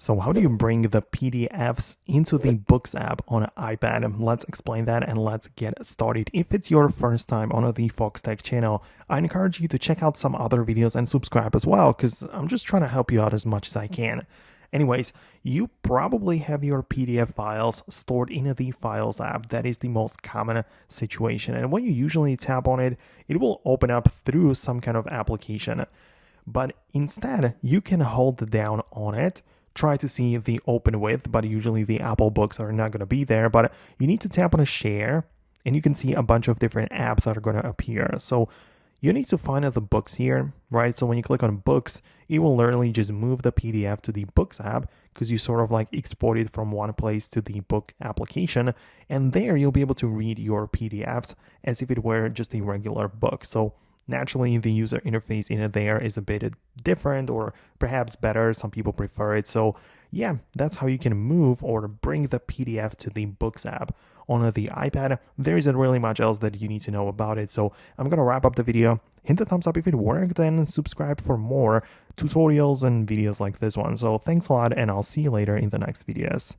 So how do you bring the PDFs into the Books app on an iPad? Let's explain that and let's get started. If it's your first time on the Foxtecc channel, I encourage you to check out some other videos and subscribe as well, because I'm just trying to help you out as much as I can. Anyways, you probably have your PDF files stored in the Files app. That is the most common situation. And when you usually tap on it, it will open up through some kind of application. But instead, you can hold down on it, try to see the open with, but usually the Apple books are not going to be there. But you need to tap on a share, and you can see a bunch of different apps that are going to appear. So you need to find the books here, right? So when you click on books, it will literally just move the PDF to the Books app, because you sort of like export it from one place to the book application. And there you'll be able to read your PDFs as if it were just a regular book. So naturally, the user interface in there is a bit different, or perhaps better. Some people prefer it. So yeah, that's how you can move or bring the PDF to the Books app on the iPad. There isn't really much else that you need to know about it. So I'm going to wrap up the video. Hit the thumbs up if it worked, and subscribe for more tutorials and videos like this one. So thanks a lot, and I'll see you later in the next videos.